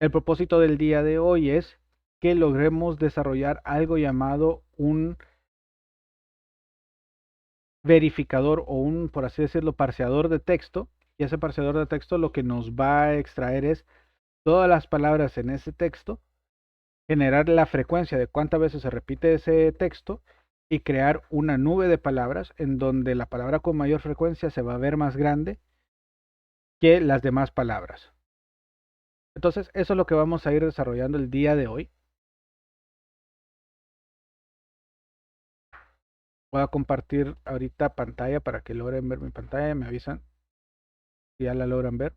El propósito del día de hoy es que logremos desarrollar algo llamado un verificador o un, por así decirlo, parseador de texto. Y ese parseador de texto lo que nos va a extraer es todas las palabras en ese texto, generar la frecuencia de cuántas veces se repite ese texto y crear una nube de palabras en donde la palabra con mayor frecuencia se va a ver más grande que las demás palabras. Entonces, eso es lo que vamos a ir desarrollando el día de hoy. Voy a compartir ahorita pantalla para que logren ver mi pantalla. Me avisan si ya la logran ver.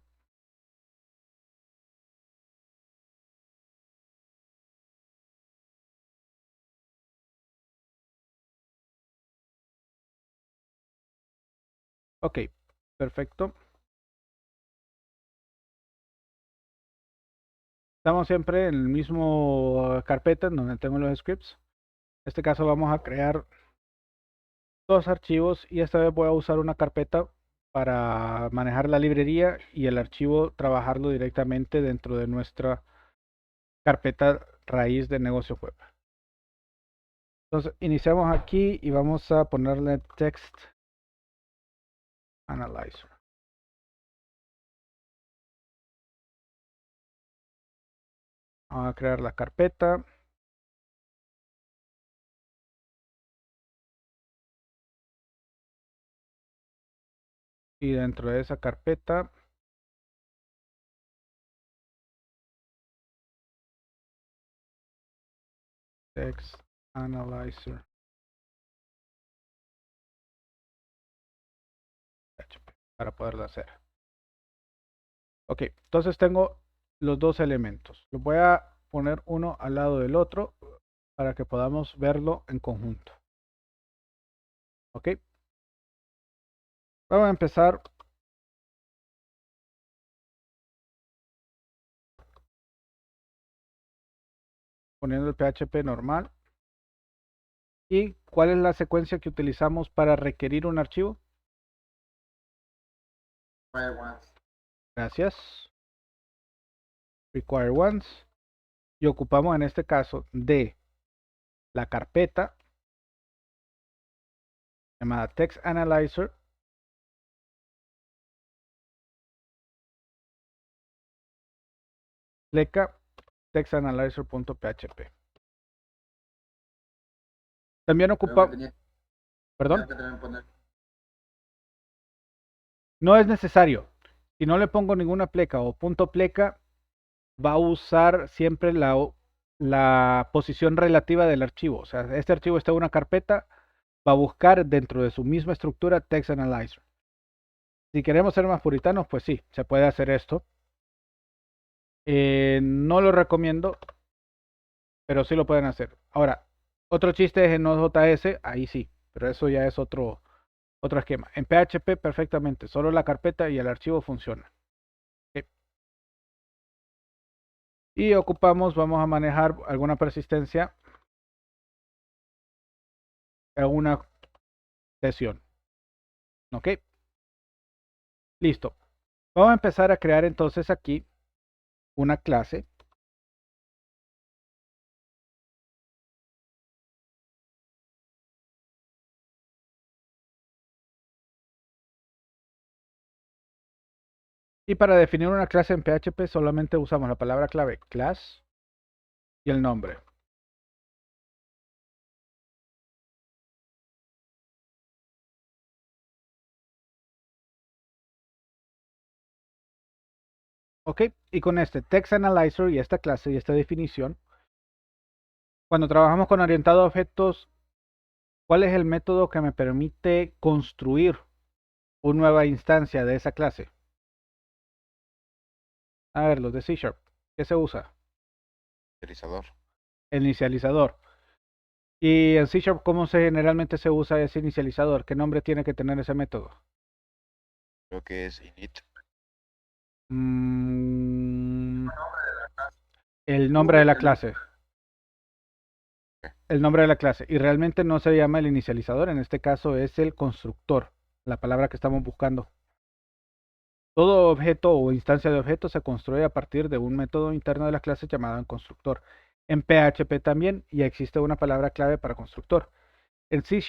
Ok, perfecto. Estamos siempre en el mismo carpeta en donde tengo los scripts. En este caso vamos a crear dos archivos y esta vez voy a usar una carpeta para manejar la librería y el archivo trabajarlo directamente dentro de nuestra carpeta raíz de negocio web. Entonces iniciamos aquí y vamos a ponerle text analyzer. Vamos a crear la carpeta. Y dentro de esa carpeta text analyzer para poderlo hacer. Ok, entonces tengo los dos elementos. Los voy a poner uno al lado del otro para que podamos verlo en conjunto. Ok, vamos a empezar poniendo el PHP normal. ¿Y cuál es la secuencia que utilizamos para requerir un archivo? Gracias. Require once. Y ocupamos en este caso de la carpeta llamada text analyzer pleca textanalyzer.php. También ocupamos, perdón, no es necesario. Si no le pongo ninguna pleca o punto pleca, va a usar siempre la posición relativa del archivo. O sea, este archivo está en una carpeta, va a buscar dentro de su misma estructura text analyzer. Si queremos ser más puritanos, pues sí, se puede hacer esto. No lo recomiendo, pero sí lo pueden hacer. Ahora, otro chiste es en Node.js, ahí sí, pero eso ya es otro esquema. En PHP perfectamente, solo la carpeta y el archivo funciona. ¿Okay? Y ocupamos, vamos a manejar alguna persistencia en una sesión. ¿Ok? Listo. Vamos a empezar a crear entonces aquí una clase. Y para definir una clase en PHP solamente usamos la palabra clave class y el nombre. Ok, y con este text analyzer y esta clase y esta definición, cuando trabajamos con orientado a objetos, ¿cuál es el método que me permite construir una nueva instancia de esa clase? A ver, los de C#. ¿Qué se usa? Inicializador. El inicializador. Y en C#, ¿cómo generalmente se usa ese inicializador? ¿Qué nombre tiene que tener ese método? Creo que es init. El nombre de la clase. El nombre de la clase. Y realmente no se llama el inicializador, en este caso es el constructor, la palabra que estamos buscando. Todo objeto o instancia de objeto se construye a partir de un método interno de la clase llamado constructor. En PHP también, y existe una palabra clave para constructor. En C#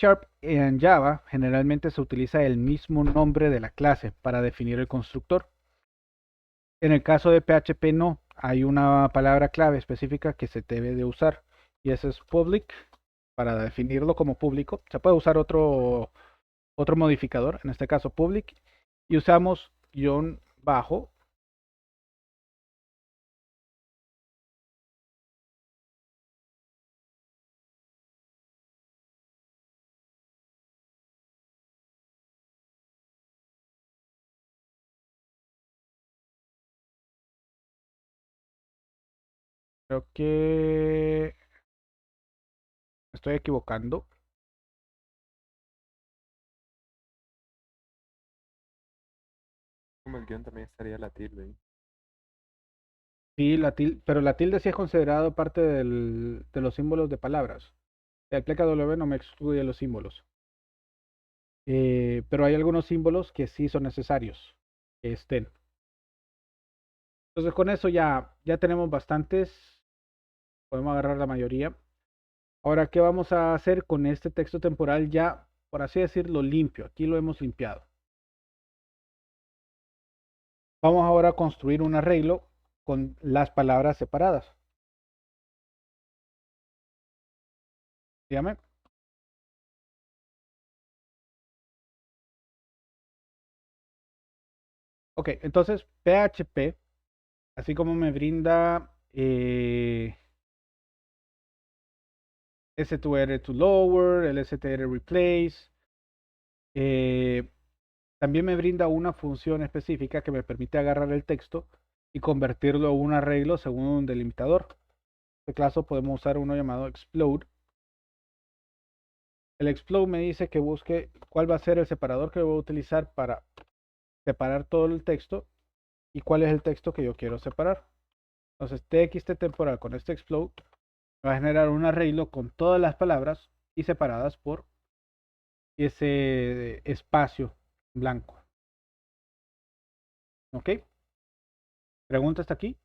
y en Java generalmente se utiliza el mismo nombre de la clase para definir el constructor. En el caso de PHP no, hay una palabra clave específica que se debe de usar, y ese es public para definirlo como público. Se puede usar otro modificador, en este caso public, y usamos guión bajo. Creo que me estoy equivocando. Como el guión también estaría la tilde ahí. Sí, pero la tilde sí es considerado parte de los símbolos de palabras. El PKW no me excluye los símbolos. Pero hay algunos símbolos que sí son necesarios que estén. Entonces con eso ya tenemos bastantes. Podemos agarrar la mayoría. Ahora, ¿qué vamos a hacer con este texto temporal ya, por así decirlo, limpio? Aquí lo hemos limpiado. Vamos ahora a construir un arreglo con las palabras separadas. Dígame. Ok, entonces PHP, así como me brinda S2R to lower, el STR replace, eh, también me brinda una función específica que me permite agarrar el texto y convertirlo a un arreglo según un delimitador. En este caso podemos usar uno llamado explode. El explode me dice que busque cuál va a ser el separador que voy a utilizar para separar todo el texto y cuál es el texto que yo quiero separar. Entonces txt temporal con este explode va a generar un arreglo con todas las palabras y separadas por ese espacio blanco. ¿Ok? ¿Pregunta hasta aquí?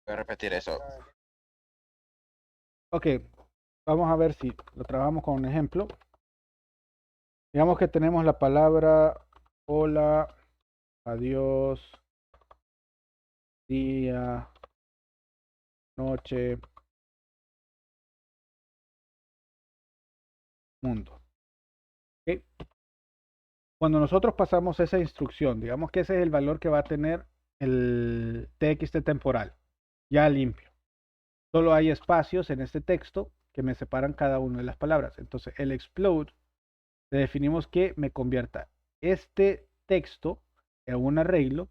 Voy a repetir eso. Ok, vamos a ver si lo trabajamos con un ejemplo. Digamos que tenemos la palabra hola, adiós, día, noche, mundo. ¿Ok? Cuando nosotros pasamos esa instrucción, digamos que ese es el valor que va a tener el txt temporal, ya limpio. Solo hay espacios en este texto que me separan cada una de las palabras. Entonces el explode le definimos que me convierta este texto en un arreglo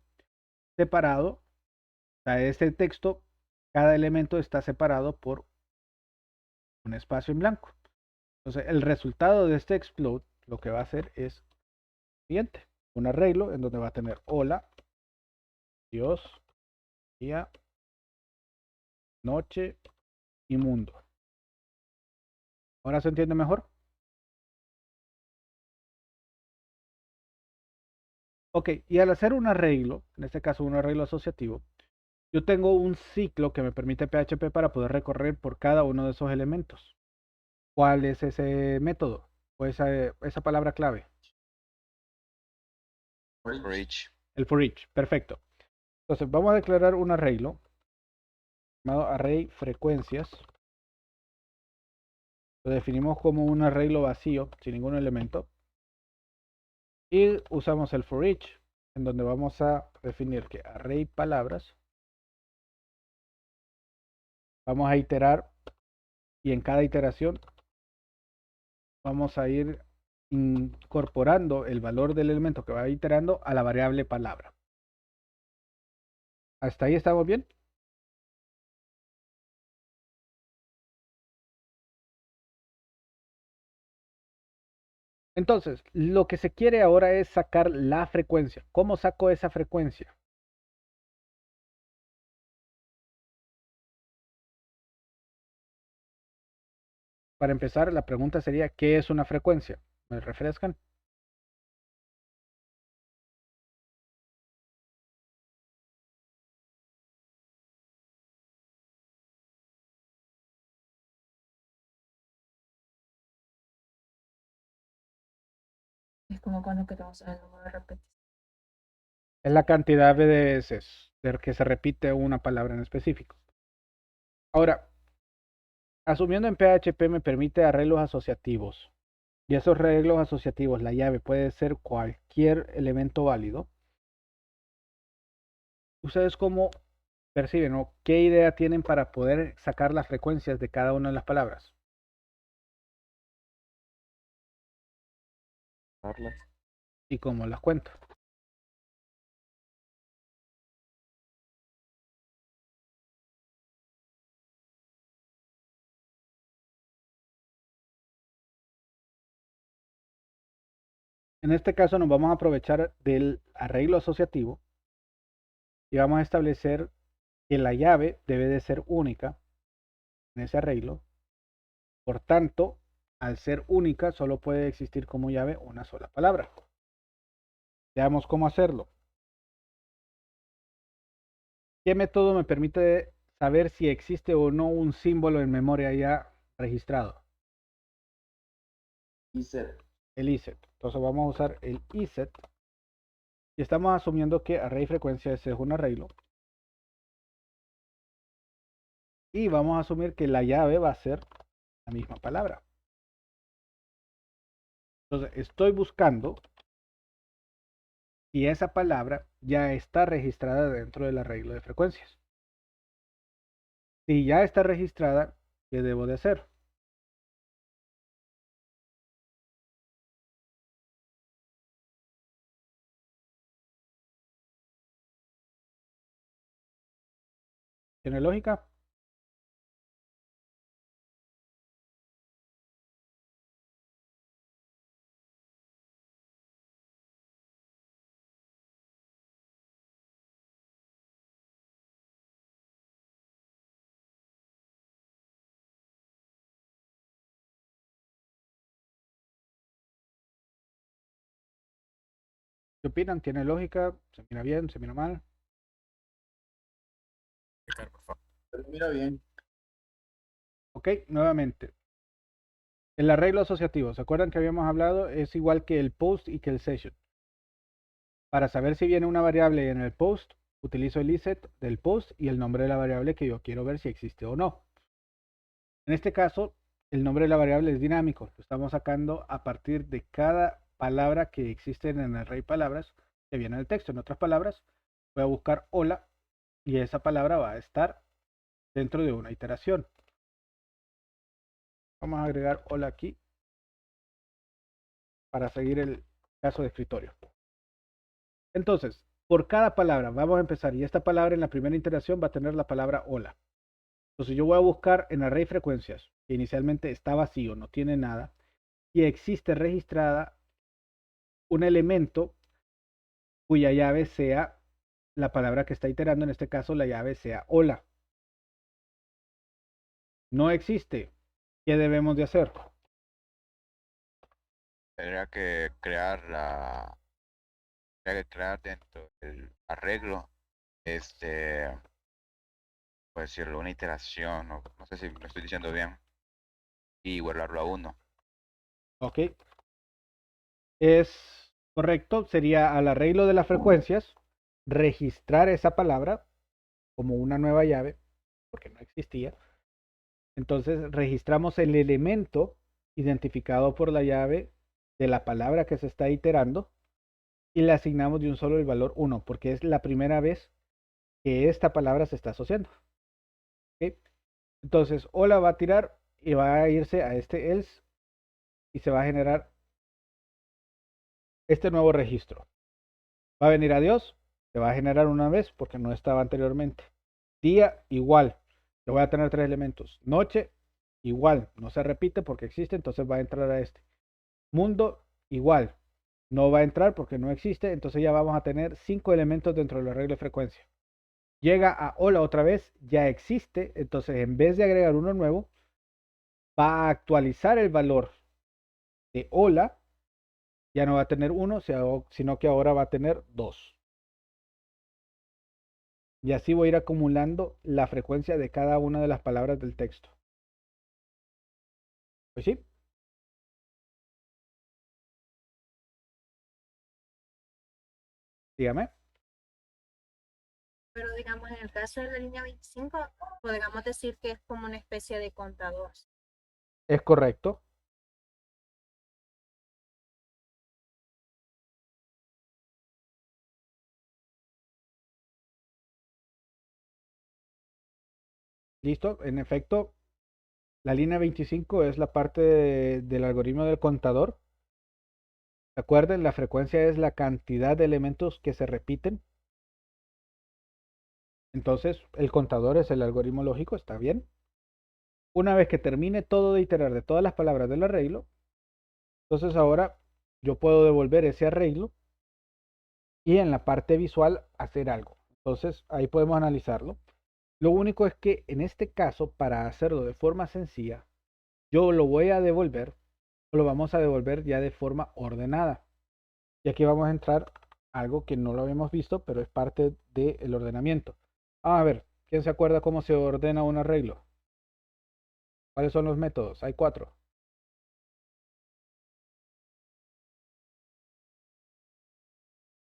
separado. O sea, este texto, cada elemento está separado por un espacio en blanco. Entonces el resultado de este explode lo que va a hacer es siguiente, un arreglo en donde va a tener hola, Dios, día, noche y mundo. ¿Ahora se entiende mejor? Ok, y al hacer un arreglo, en este caso un arreglo asociativo, yo tengo un ciclo que me permite PHP para poder recorrer por cada uno de esos elementos. ¿Cuál es ese método? O esa palabra clave. For each. El for each, perfecto. Entonces vamos a declarar un arreglo llamado array frecuencias. Lo definimos como un arreglo vacío, sin ningún elemento. Y usamos el for each, en donde vamos a definir que array palabras. Vamos a iterar y en cada iteración vamos a ir incorporando el valor del elemento que va iterando a la variable palabra. ¿Hasta ahí estamos bien? Entonces, lo que se quiere ahora es sacar la frecuencia. ¿Cómo saco esa frecuencia? Para empezar, la pregunta sería, ¿qué es una frecuencia? ¿Me refrescan? Es como cuando queremos el número de repetición. Es la cantidad de veces de que se repite una palabra en específico. Ahora, asumiendo en PHP me permite arreglos asociativos. Y esos arreglos asociativos, la llave puede ser cualquier elemento válido. ¿Ustedes cómo perciben o qué idea tienen para poder sacar las frecuencias de cada una de las palabras? Darlas. ¿Y cómo las cuento? En este caso nos vamos a aprovechar del arreglo asociativo y vamos a establecer que la llave debe de ser única en ese arreglo. Por tanto, al ser única, solo puede existir como llave una sola palabra. Veamos cómo hacerlo. ¿Qué método me permite saber si existe o no un símbolo en memoria ya registrado? ISET. El ISET. Entonces vamos a usar el ISET. Y estamos asumiendo que array frecuencia es un arreglo. Y vamos a asumir que la llave va a ser la misma palabra. Entonces estoy buscando si esa palabra ya está registrada dentro del arreglo de frecuencias. Si ya está registrada, ¿qué debo de hacer? ¿Tiene lógica? ¿Qué opinan? ¿Tiene lógica? ¿Se mira bien? ¿Se mira mal? Pero mira bien. Ok, nuevamente. El arreglo asociativo, ¿se acuerdan que habíamos hablado? Es igual que el post y que el session. Para saber si viene una variable en el post, utilizo el iset del post y el nombre de la variable que yo quiero ver si existe o no. En este caso, el nombre de la variable es dinámico. Lo estamos sacando a partir de cada palabra que existe en el array palabras que viene en el texto. En otras palabras, voy a buscar hola y esa palabra va a estar dentro de una iteración. Vamos a agregar hola aquí para seguir el caso de escritorio. Entonces, por cada palabra vamos a empezar y esta palabra en la primera iteración va a tener la palabra hola. Entonces yo voy a buscar en array frecuencias, que inicialmente está vacío, no tiene nada, y existe registrada un elemento cuya llave sea la palabra que está iterando, en este caso la llave sea hola. No existe. ¿Qué debemos de hacer? Tendría que crear dentro del arreglo, pues decirlo, una iteración, no sé si lo estoy diciendo bien, y guardarlo a 1. Ok. Es correcto. Sería al arreglo de las frecuencias, registrar esa palabra como una nueva llave, porque no existía. Entonces registramos el elemento identificado por la llave de la palabra que se está iterando y le asignamos de un solo el valor 1, porque es la primera vez que esta palabra se está asociando. ¿Okay? Entonces, hola va a tirar y va a irse a este else y se va a generar este nuevo registro. Va a venir adiós, se va a generar una vez porque no estaba anteriormente. Día igual, le voy a tener 3 elementos. Noche igual, no se repite porque existe, entonces va a entrar a este. Mundo igual, no va a entrar porque no existe, entonces ya vamos a tener 5 elementos dentro del arreglo de frecuencia. Llega a hola otra vez, ya existe, entonces en vez de agregar uno nuevo, va a actualizar el valor de hola. Ya no va a tener 1, sino que ahora va a tener 2. Y así voy a ir acumulando la frecuencia de cada una de las palabras del texto. Pues sí. Dígame. Pero digamos, en el caso de la línea 25, podríamos decir que es como una especie de contador. Es correcto. Listo. En efecto, la línea 25 es la parte del algoritmo del contador. Recuerden, la frecuencia es la cantidad de elementos que se repiten. Entonces, el contador es el algoritmo lógico, está bien. Una vez que termine todo de iterar de todas las palabras del arreglo, entonces ahora yo puedo devolver ese arreglo y en la parte visual hacer algo. Entonces, ahí podemos analizarlo. Lo único es que en este caso, para hacerlo de forma sencilla, yo lo voy a devolver, o lo vamos a devolver ya de forma ordenada. Y aquí vamos a entrar a algo que no lo habíamos visto, pero es parte del ordenamiento. Vamos a ver, ¿quién se acuerda cómo se ordena un arreglo? ¿Cuáles son los métodos? Hay 4.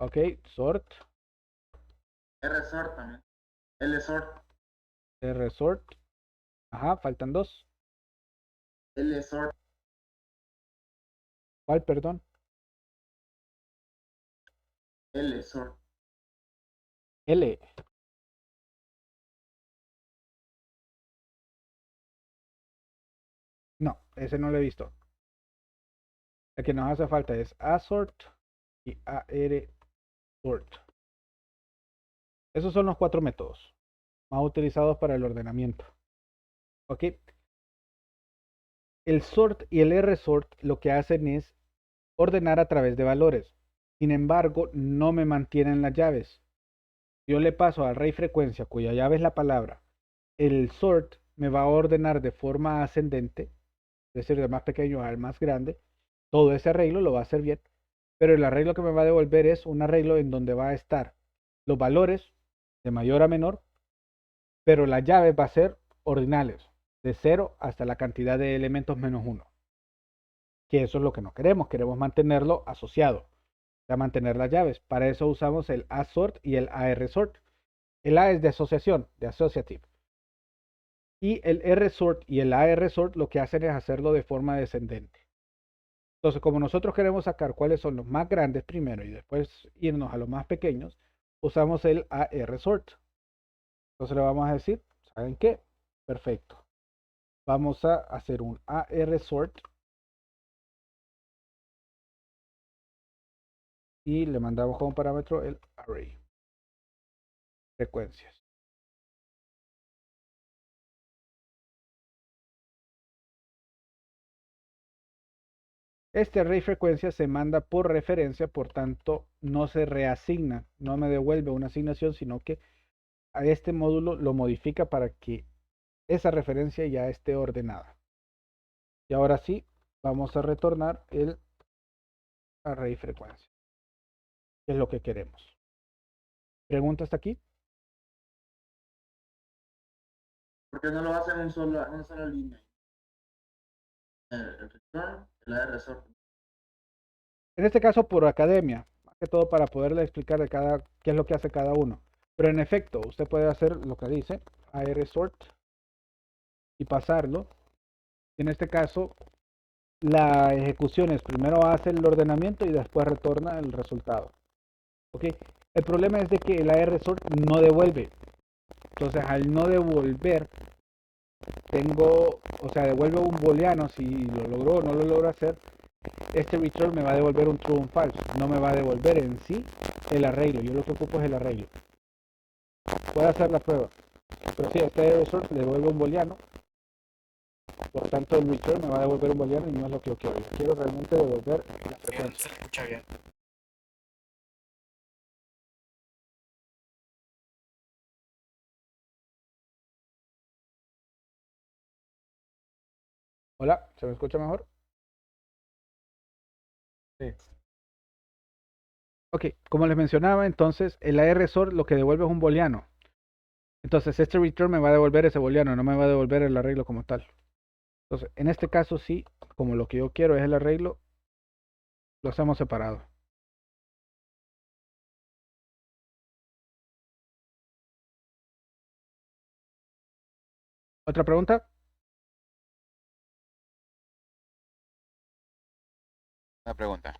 Ok, sort, R-sort también. L-sort. rsort. Ajá, faltan 2. L-sort. ¿Cuál, perdón? L-sort. L. No, ese no lo he visto. El que nos hace falta es asort y arsort. Esos son los 4 métodos más utilizados para el ordenamiento. Ok. El sort y el rsort lo que hacen es ordenar a través de valores. Sin embargo, no me mantienen las llaves. Yo le paso al array frecuencia, cuya llave es la palabra. El sort me va a ordenar de forma ascendente, es decir, de más pequeño al más grande. Todo ese arreglo lo va a hacer bien, pero el arreglo que me va a devolver es un arreglo en donde va a estar los valores de mayor a menor, pero las llaves va a ser ordinales, de 0 hasta la cantidad de elementos menos 1. Que eso es lo que no queremos, queremos mantenerlo asociado, o sea, mantener las llaves. Para eso usamos el asort y el arsort. El A es de asociación, de associative. Y el rsort y el arsort lo que hacen es hacerlo de forma descendente. Entonces, como nosotros queremos sacar cuáles son los más grandes primero y después irnos a los más pequeños, usamos el arsort. Entonces le vamos a decir, ¿saben qué? Perfecto. Vamos a hacer un arsort y le mandamos como parámetro el array. Frecuencias. Este array frecuencia se manda por referencia, por tanto no se reasigna, no me devuelve una asignación, sino que a este módulo lo modifica para que esa referencia ya esté ordenada. Y ahora sí, vamos a retornar el array frecuencia, que es lo que queremos. ¿Pregunta hasta aquí? ¿Por qué no lo hacen en una sola línea? El return, el R-sort. En este caso por academia, más que todo para poderle explicar de qué es lo que hace cada uno. Pero en efecto, usted puede hacer lo que dice arsort y pasarlo. En este caso, la ejecución es primero hace el ordenamiento y después retorna el resultado. ¿Ok? El problema es de que el arsort no devuelve. Entonces, al no devolver, devuelve un booleano si lo logró o no lo logró hacer. Este return me va a devolver un true o un false. No me va a devolver en sí el arreglo. Yo lo que ocupo es el arreglo. Puede hacer la prueba. Pero si este arsort le devuelve un booleano, por tanto el return me va a devolver un booleano y no es lo que yo quiero. Yo quiero realmente devolver la frecuencia. Se escucha bien. Hola, ¿se me escucha mejor? Sí. Ok, como les mencionaba, entonces el ARSOR lo que devuelve es un booleano. Entonces este return me va a devolver ese booleano, no me va a devolver el arreglo como tal. Entonces, en este caso sí, como lo que yo quiero es el arreglo, lo hacemos separado. ¿Otra pregunta? Una pregunta.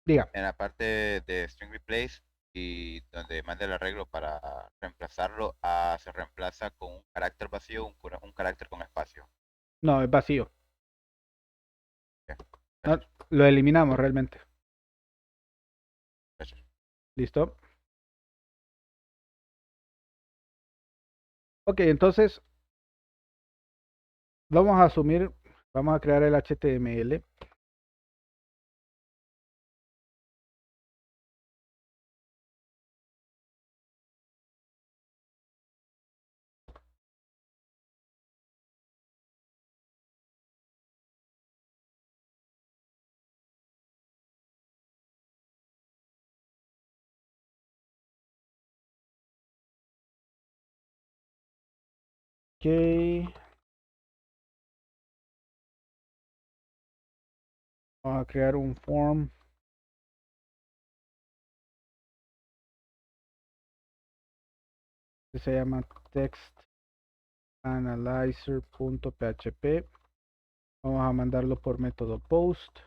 Diga. En la parte de string replace y donde manda el arreglo para reemplazarlo, se reemplaza con un carácter vacío, un carácter con espacio. No, es vacío. Ok, No, gracias, lo eliminamos realmente. gracias. ¿Listo? Ok, entonces vamos a asumir, vamos a crear el HTML. Ok. Vamos a crear un form que se llama textanalyzer.php. Vamos a mandarlo por método post.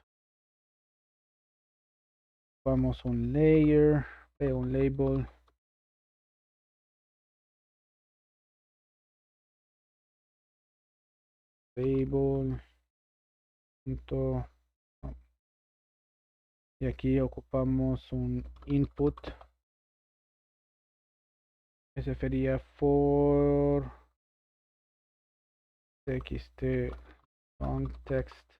Vamos un layer, un label. Label. Y aquí ocupamos un input. Ese sería for txt long text.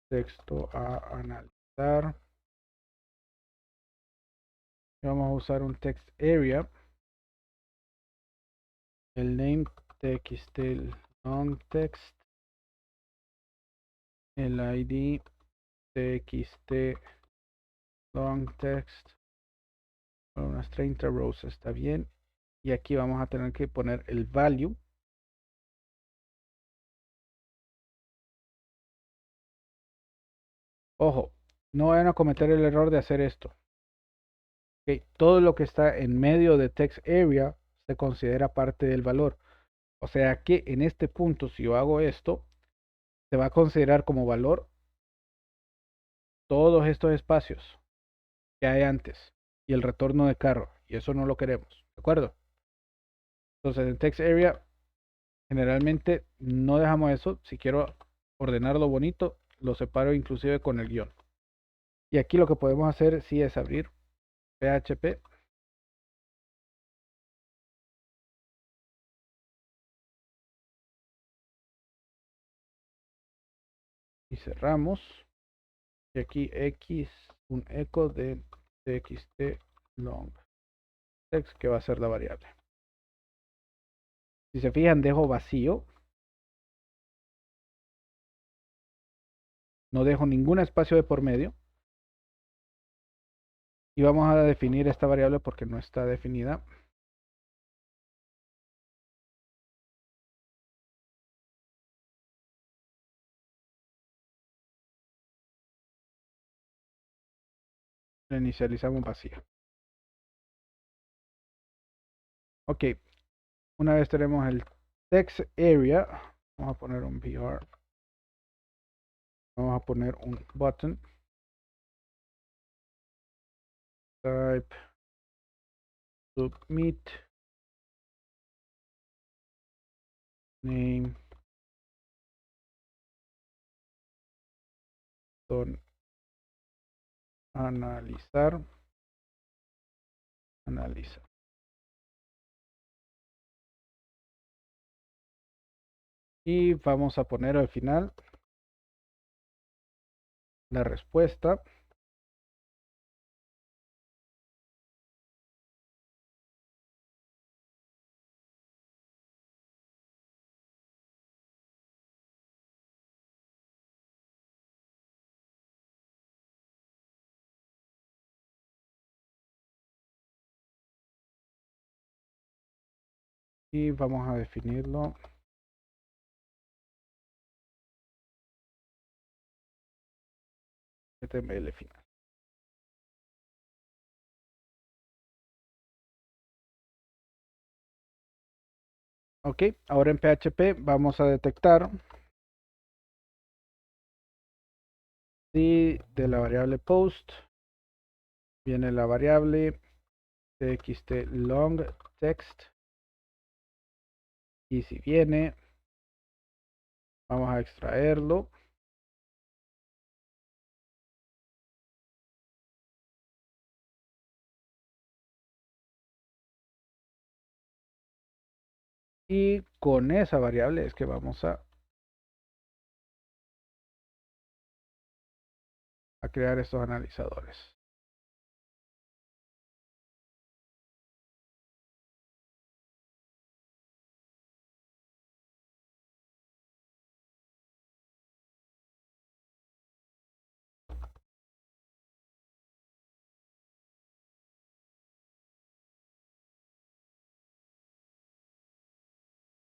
Texto a analizar. Y vamos a usar un text area. El name txt long text. El ID txt long text. Unas 30 rows está bien. Y aquí vamos a tener que poner el value. Ojo, no vayan a cometer el error de hacer esto. Okay, todo lo que está en medio de text area se considera parte del valor. O sea que en este punto, si yo hago esto, se va a considerar como valor todos estos espacios que hay antes y el retorno de carro. Y eso no lo queremos. ¿De acuerdo? Entonces en text area generalmente no dejamos eso. Si quiero ordenarlo bonito, lo separo inclusive con el guión. Y aquí lo que podemos hacer sí es abrir PHP. Y cerramos. Y aquí X, un eco de txt long text que va a ser la variable. Si se fijan, dejo vacío. No dejo ningún espacio de por medio. Y vamos a definir esta variable porque no está definida. La inicializamos vacía. Ok. Una vez tenemos el text area, vamos a poner un BR. Vamos a poner un button. Type submit. Name. Don analizar. Analiza. Y vamos a poner al final la respuesta. y vamos a definirlo. HTML final. Ok, ahora en PHP vamos a detectar si de la variable post viene la variable txt long text, y si viene, vamos a extraerlo. Y con esa variable es que vamos a crear estos analizadores.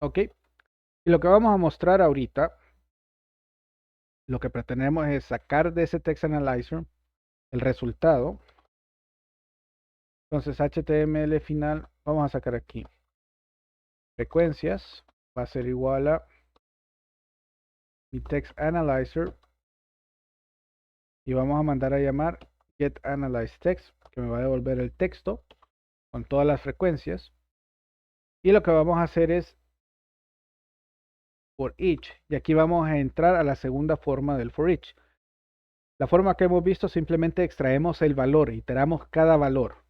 Ok, y lo que vamos a mostrar ahorita, lo que pretendemos es sacar de ese text analyzer el resultado. Entonces HTML final, vamos a sacar aquí frecuencias, va a ser igual a mi text analyzer, y vamos a mandar a llamar getAnalyzeText, que me va a devolver el texto con todas las frecuencias. Y lo que vamos a hacer es for each, y aquí vamos a entrar a la segunda forma del for each. La forma que hemos visto, simplemente extraemos el valor, iteramos cada valor,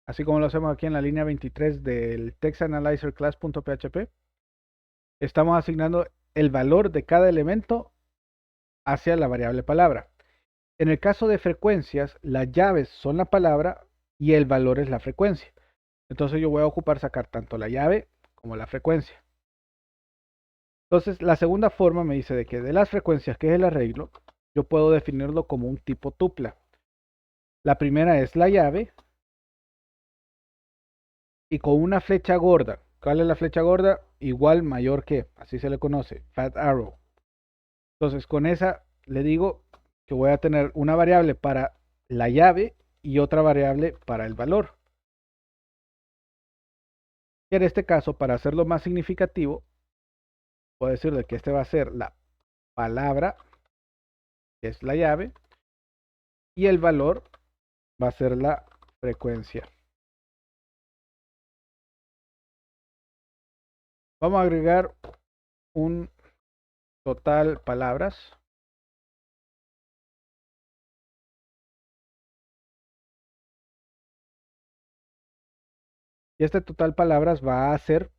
así como lo hacemos aquí en la línea 23 del textAnalyzerClass.php. Estamos asignando el valor de cada elemento hacia la variable palabra. En el caso de frecuencias, las llaves son la palabra y el valor es la frecuencia. Entonces yo voy a ocupar sacar tanto la llave como la frecuencia. Entonces la segunda forma me dice de que de las frecuencias, que es el arreglo, yo puedo definirlo como un tipo tupla. La primera es la llave y con una flecha gorda. ¿Cuál es la flecha gorda? Igual, mayor que, así se le conoce, fat arrow. Entonces con esa le digo que voy a tener una variable para la llave y otra variable para el valor. Y en este caso, para hacerlo más significativo, puedo decirle que este va a ser la palabra, que es la llave, y el valor va a ser la frecuencia. Vamos a agregar un total palabras. Y este total palabras va a ser,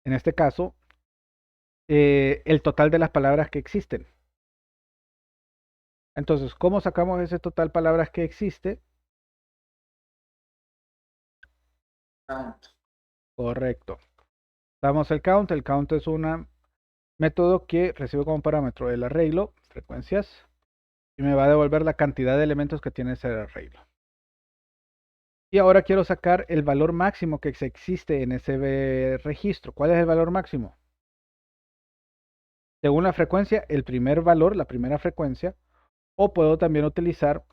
en este caso, el total de las palabras que existen. Entonces, ¿cómo sacamos ese total palabras que existe? Count. Correcto. Damos el count. El count es un método que recibe como parámetro el arreglo, frecuencias, y me va a devolver la cantidad de elementos que tiene ese arreglo. Y ahora quiero sacar el valor máximo que existe en ese registro. ¿Cuál es el valor máximo? Según la frecuencia, el primer valor, la primera frecuencia, o puedo también utilizar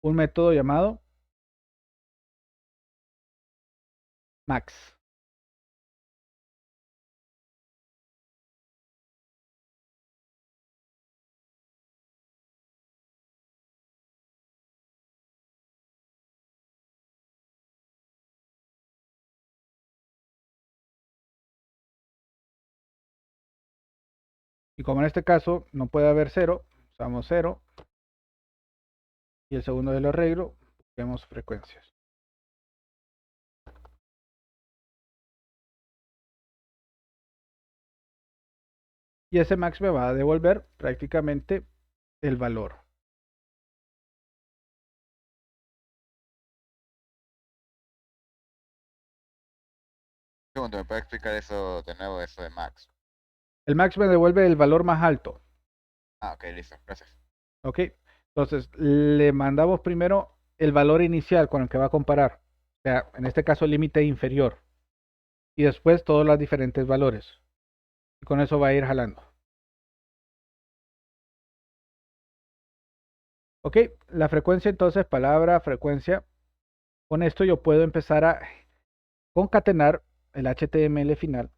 un método llamado max. Y como en este caso no puede haber cero, usamos 0. Y el segundo del arreglo, busquemos frecuencias. Y ese max me va a devolver prácticamente el valor. Un segundo, ¿me puede explicar eso de nuevo, eso de max? El max me devuelve el valor más alto. Ah, ok, listo, gracias. ¿Ok? Entonces le mandamos primero el valor inicial con el que va a comparar. O sea, en este caso el límite inferior. Y después todos los diferentes valores. Y con eso va a ir jalando. Ok, la frecuencia entonces, palabra, frecuencia. Con esto yo puedo empezar a concatenar el HTML final.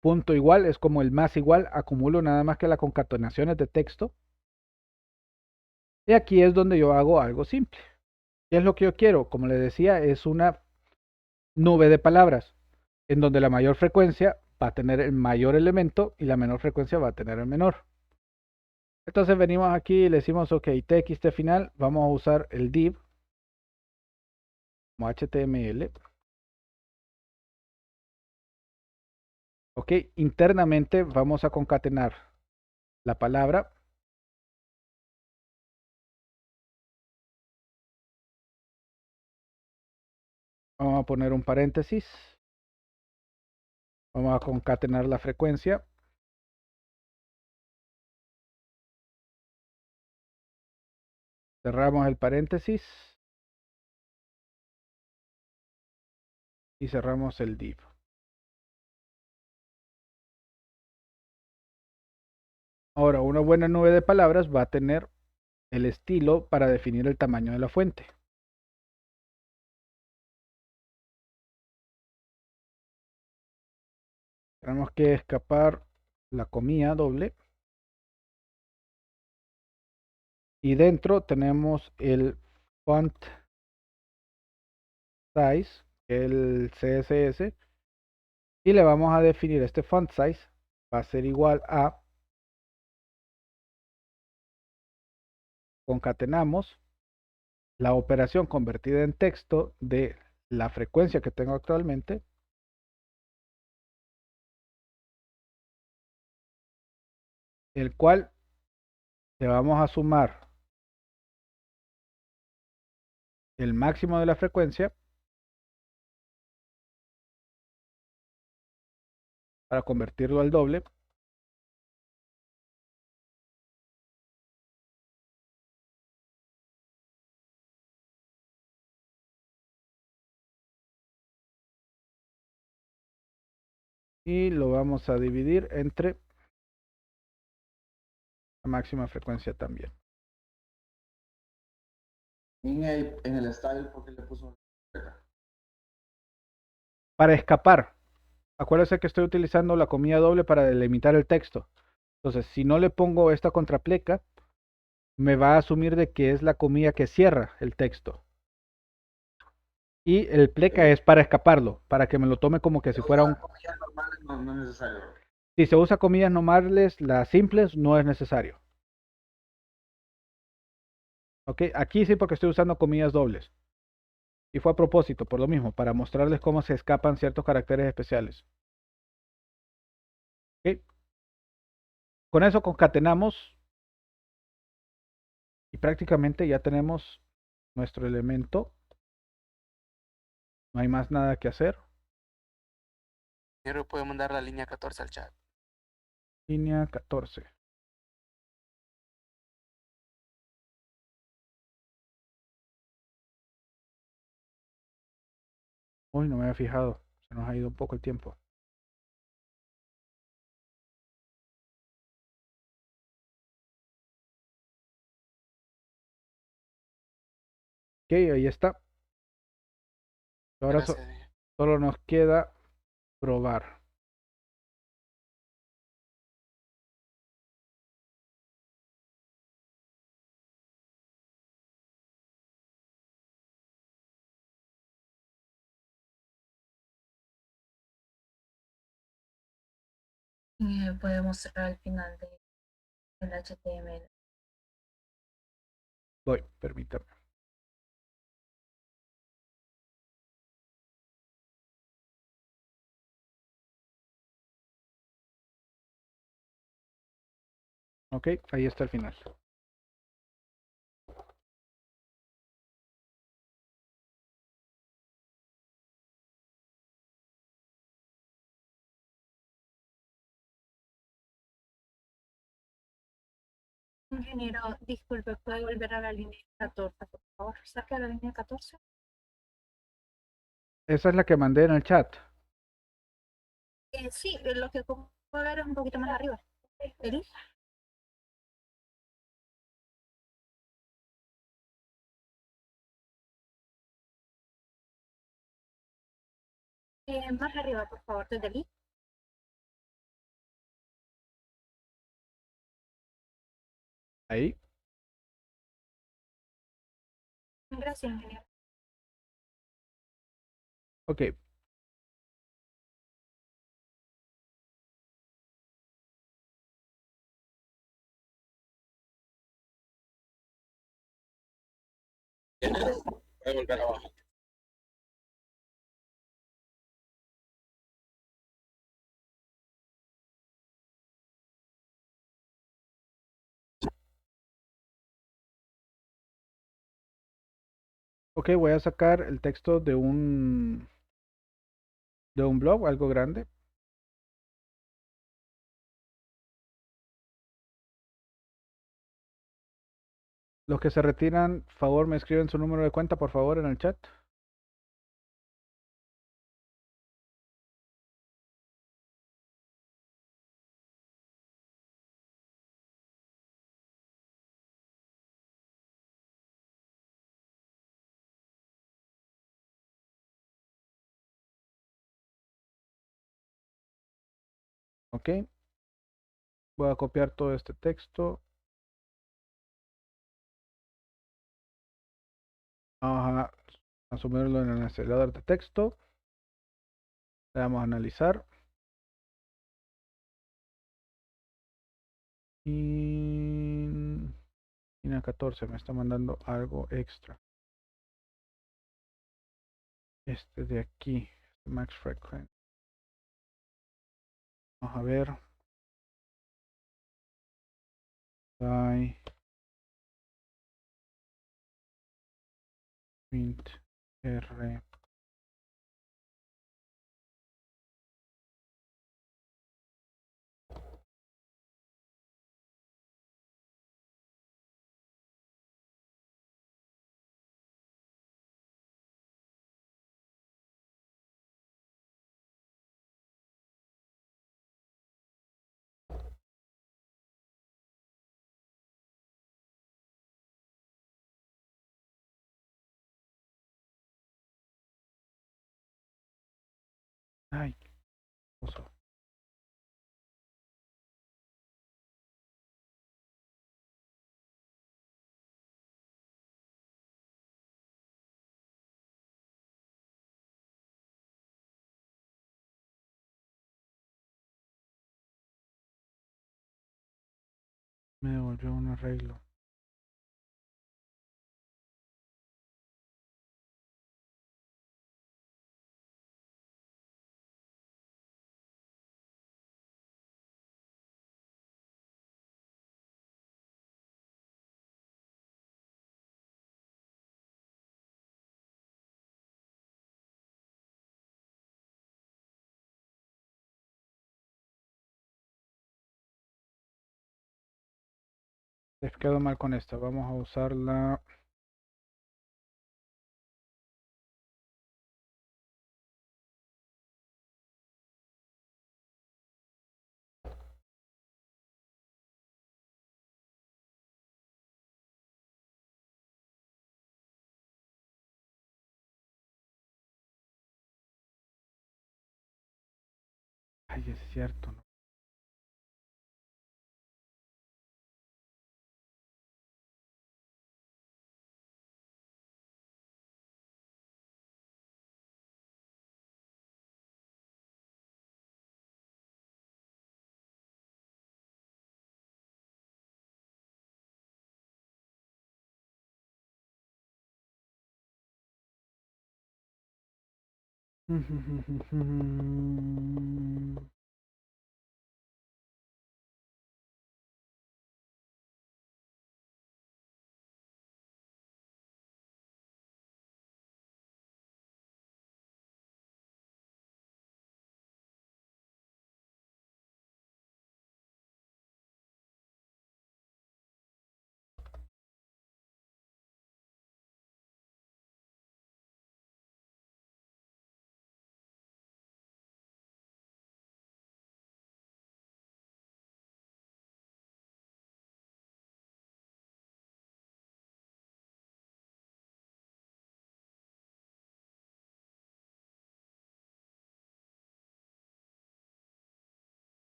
Punto igual es como el más igual, acumulo nada más que las concatenaciones de texto. Y aquí es donde yo hago algo simple. ¿Qué es lo que yo quiero? Como les decía, es una nube de palabras, en donde la mayor frecuencia va a tener el mayor elemento y la menor frecuencia va a tener el menor. Entonces venimos aquí y le decimos, ok, txt final, vamos a usar el div como HTML. Ok, internamente vamos a concatenar la palabra. Vamos a poner un paréntesis. Vamos a concatenar la frecuencia. Cerramos el paréntesis. Y cerramos el div. Ahora, una buena nube de palabras va a tener el estilo para definir el tamaño de la fuente. Tenemos que escapar la comilla doble. Y dentro tenemos el font size, el CSS. Y le vamos a definir este font size. Va a ser igual a, concatenamos la operación convertida en texto de la frecuencia que tengo actualmente. El cual le vamos a sumar el máximo de la frecuencia para convertirlo al doble. Y lo vamos a dividir entre la máxima frecuencia también. En el style, ¿por qué le puso letra? Para escapar, acuérdense que estoy utilizando la comilla doble para delimitar el texto. Entonces, si no le pongo esta contrapleca, me va a asumir de que es la comilla que cierra el texto. Y el pleca es para escaparlo, para que me lo tome como que si fuera un... Comillas normales no es necesario. Si se usa comillas normales, las simples, no es necesario. ¿Ok? Aquí sí porque estoy usando comillas dobles. Y fue a propósito, por lo mismo, para mostrarles cómo se escapan ciertos caracteres especiales. ¿Ok? Con eso concatenamos y prácticamente ya tenemos nuestro elemento. No hay más nada que hacer. Primero puedo mandar la línea 14 al chat. Línea 14. Uy, no me había fijado. Se nos ha ido un poco el tiempo. Ok, ahí está. Ahora Gracias, Miguel. solo nos queda probar. Y podemos cerrar el final del HTML. Voy, permítame. Ok, ahí está el final. Ingeniero, disculpe, ¿puede volver a la línea 14, por favor? Saque a la línea 14. Esa es la que mandé en el chat. Sí, lo que puedo ver es un poquito más arriba. Elisa. Más arriba, por favor, desde allí. Ahí. Gracias, ingeniero. Ok. Voy a volver abajo. Ok, voy a sacar el texto de un blog, algo grande. Los que se retiran, favor, me escriben su número de cuenta, por favor, en el chat. Ok. Voy a copiar todo este texto. Vamos a sumirlo en el acelerador de texto. Le damos a analizar. Y línea 14 me está mandando algo extra. Este de aquí, max frequency. Vamos a ver. By int r. Ay, qué cosa. Me devolvió un arreglo. Les quedó mal con esta. Vamos a usarla. Ay, es cierto, ¿no?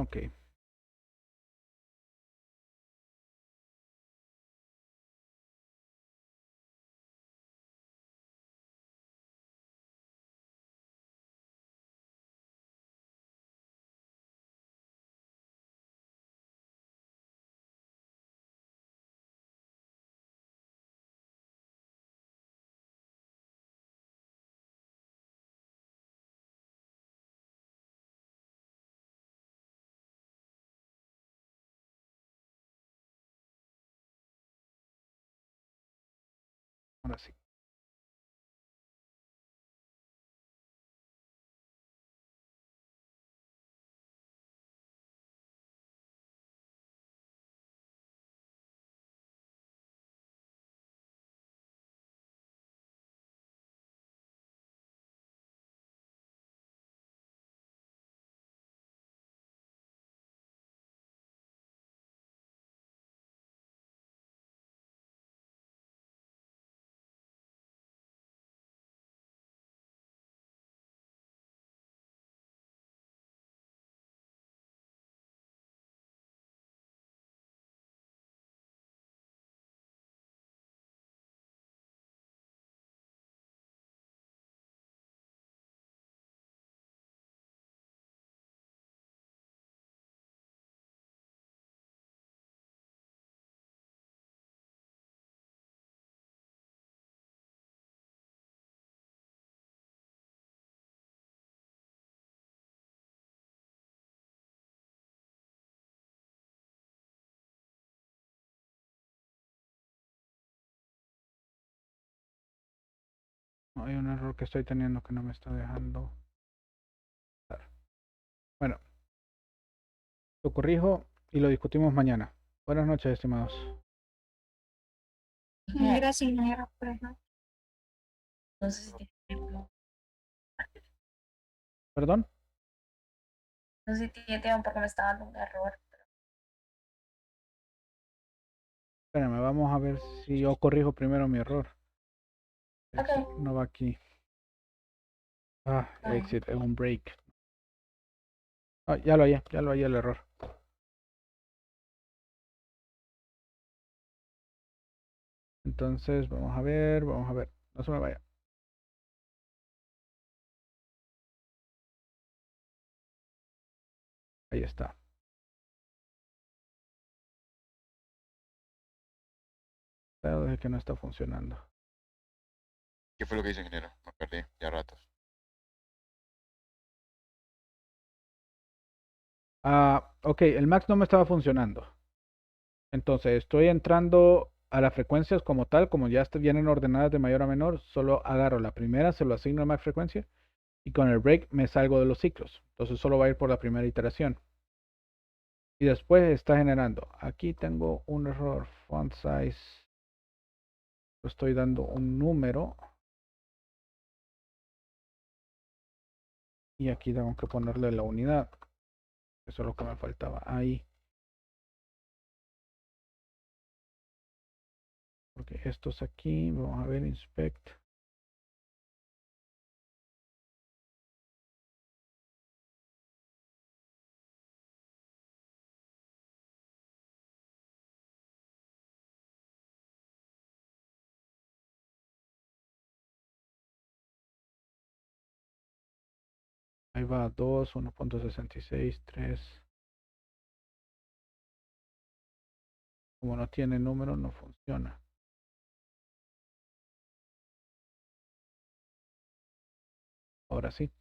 Ok. Ahora sí. No, hay un error que estoy teniendo que no me está dejando. Bueno, lo corrijo y lo discutimos mañana. Buenas noches, estimados. Gracias, ingeniero. Pues, ¿no? No sé si tiene, ¿Perdón? no sé si tiene tiempo porque me está dando un error. Espérame, vamos a ver si yo corrijo primero mi error. Ok. No va aquí. Exit, es un break. Ya lo hallé el error. Entonces, vamos a ver. No se me vaya. Ahí está. Pero es que no está funcionando. ¿Qué fue lo que hizo, ingeniero? Me perdí, ya ratos. Ok, el max no me estaba funcionando. Entonces, estoy entrando a las frecuencias como tal, como ya vienen ordenadas de mayor a menor, solo agarro la primera, se lo asigno a max frecuencia y con el break me salgo de los ciclos. Entonces, solo va a ir por la primera iteración. Y después está generando. Aquí tengo un error. Font size. Lo estoy dando un número. Y aquí tengo que ponerle la unidad. Eso es lo que me faltaba. Ahí. Porque estos aquí. Vamos a ver. Inspect. Ahí va 2, 1.66, 3. Como no tiene número, no funciona. Ahora sí.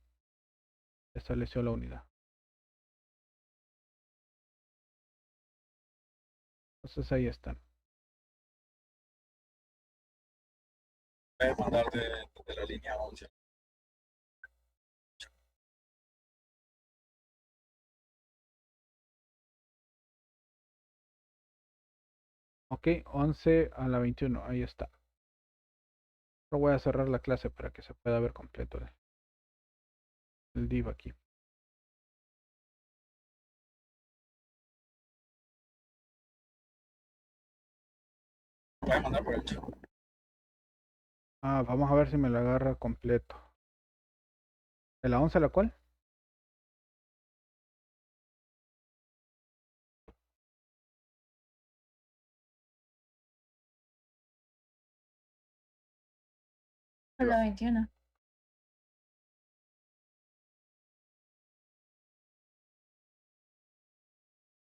Estableció la unidad. Entonces ahí están. Voy a mandar de la línea 11. Ok, 11 a la 21. Ahí está. Pero voy a cerrar la clase para que se pueda ver completo el div aquí. Voy a mandar por el chat. Vamos a ver si me lo agarra completo. ¿De la 11 a la cual? A la 21.